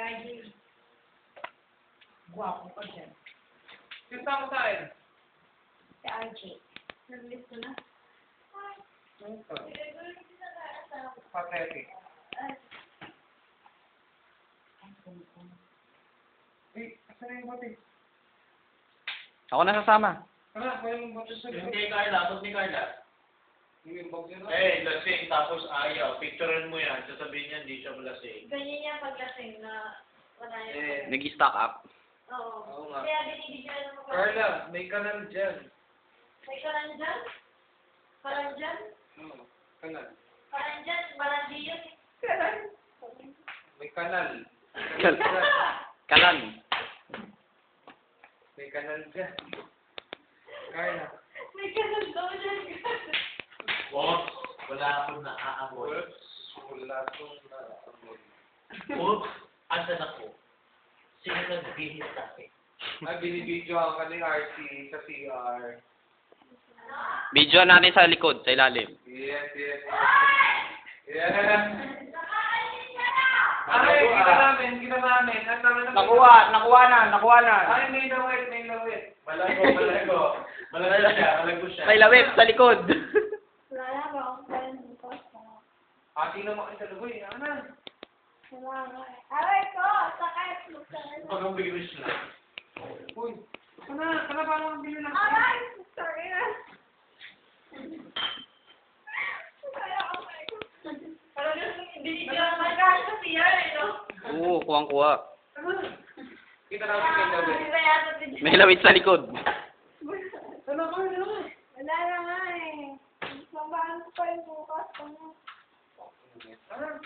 RJ. Guwapo pa dyan. Yung tama sa akin. Si RJ. Nag-list ko na. Pathetic. Eh, asan na yung bote? Ako na sasama. Ano, may yung bote sa Yung kay Carla, tapos ni Carla. yung bote na. Eh, lasing, tapos ayaw. Picturean mo yan. Sasabihin niya, hindi siya lasing. Ganyan niya paglasing na wala yun. Nag-stock up. Oo. Oo nga. Kaya binibigyan mo ko. Carla, may kanal dyan. May kalandyan? Kalandyan? Oo, kanal. Kalandyan? Malandi yun. May kanal. Kalan. May kanal dyan. Carla. May kaland daw dyan. Oops, wala akong naaamoy. Wala itong naamoy. Oops, asan ako? Sino nagbihis sa akin? Ay, binibidyo ako ni RC sa CR. Video natin sa likod, sa ilalim. Yes, yes, yes. Yes. Ay, kita namin. Ang tama na. nakuha na. Ay, may lawit, may lawit. Malago. Malago siya. May lawit sa likod. Wala ba akong kaland dito? Ati naman kayo sa lugoy. Ano na? Wala nga. Aray ko! Sakay! Pag ang bilis na. Uy. Kana pa lang bilhin ng Aray! Sorry na. Parang binigyan ng magkano sa PR, eh, no? Oo, kuwang-kuha. Kita namin kay lawit. May lawit sa likod. Ano ka? Wala na nga eh. Sambaan ko pa yung bukas. Ano?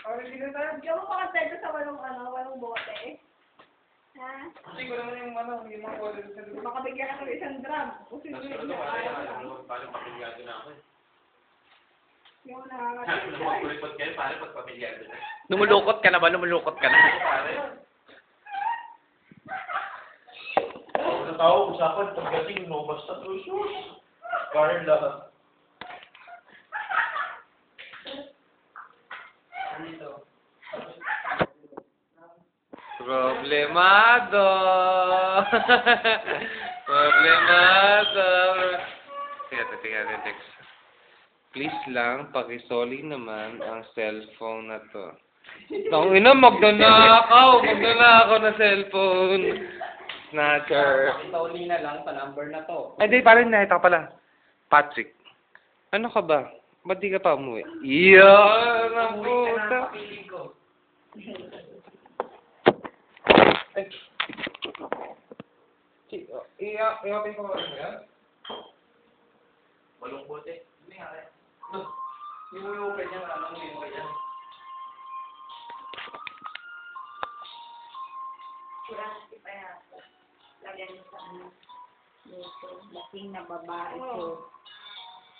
Sorry, sila tayo. Hindi ako makasento sa walong bote. Ha? Kasi ko naman yung yung mga order sa lugoy. Makabigyan ka ng isang drum. Kasi hindi ayaw lang. Paano pamilyado na ako eh? Yung Kung nakakasento. magkulipot kayo, paano pag pamilyado na? Lumulukot ka na ba? Lumulukot ka na. Pare. Ako na tao, usapan, pagdating, no, basta to, sus. Carla. Problemado. Problemado. Tingnan, text. Please lang, pakisoli naman ang cellphone na to. Ina, magnanakaw na cellphone. Snatcher. Pakisoli na lang sa number na to. Ay, di, parang nakita ka pala. Patrick. Ano ka ba? Ba't di ka pa umuwi? Iyan, ang puta. I-open ko ba yan? Walong bote. Hindi nga eh. Yung kanyang anong yung kanyang. Kurang pa yata. Lagyan mo sa ano. Dito. Lasing na babae ko.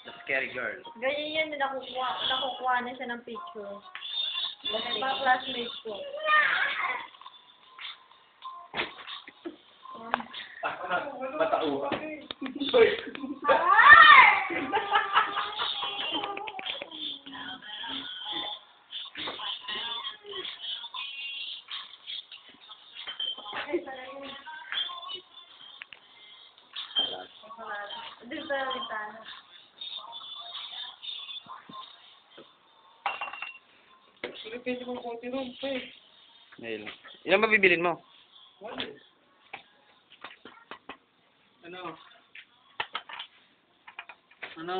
The scary girl. Ganyan yun, nakukuha na siya ng picture. Lasing pa classmate ko. Matauha. Dito sa bintana. Pwede mong konti nun, pwede. Ngayon. Ilan ba bibilin mo? Ano? Ano?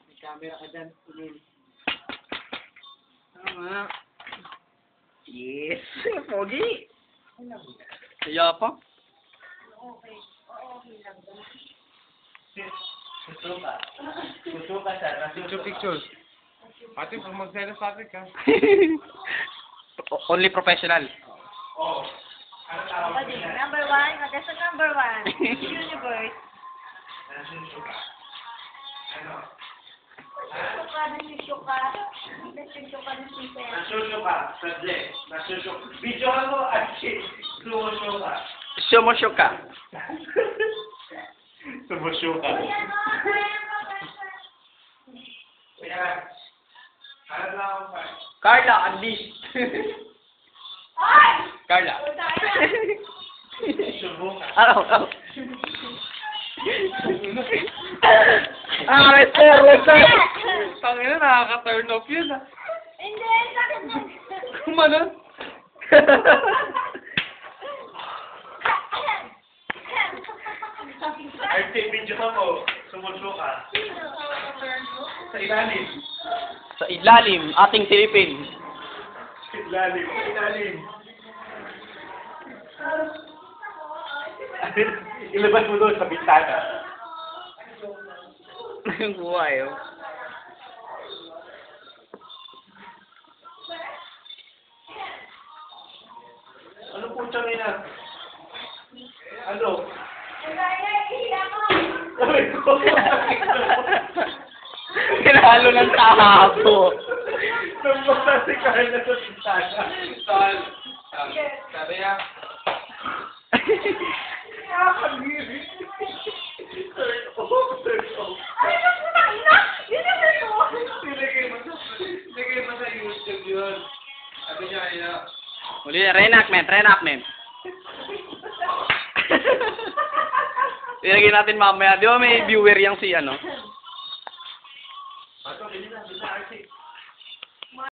May camera ka dyan. Tama. Yes! Pogi! Kaya pa? Okay. Oo, okay lang. Susuka siya. Pictures. Ate, pag magselos sa akin ka. Only professional. Oo. Ano tawag Pwede. Number 1. Magkasa number 1. Universe. Nasusuka. Ano? Nasusuka na susuka. Nasusuka na susuka. Nasusuka. Sadle. Nasusuka. Videohan mo, Archie. Sumusuka. Sumusyoka. Sumusuka. Ayan o. Kaya, Alam na akong pa. Carla, unleashed. Ay! Carla. Puta ka. Subok. Ano? Wait sir. Tangina, nakaka-turn off yun ah. Hindi, sakit na. Kumanon. RT, video ka mo. Sumunso ka. Sa ilalim. Sa ilalim, ating silipin. Sa ilalim. Sa ilalim. Ilabas mo doon sa bintana. Yung buhay, oh. Ano po siyang ina? Ano? Sabi ko. Kinalo ng tahapo. Nabasa si Carla sa bintana. Sabi niya, Nakakagiri. Turn off, turn off. Ay, mas matangin na! Yun yung ito! Lagay mo sa YouTube yun. Sabi niya kanina, Uli na, reenactment. Ilagay natin mamaya. Di ba may viewer yang si ano?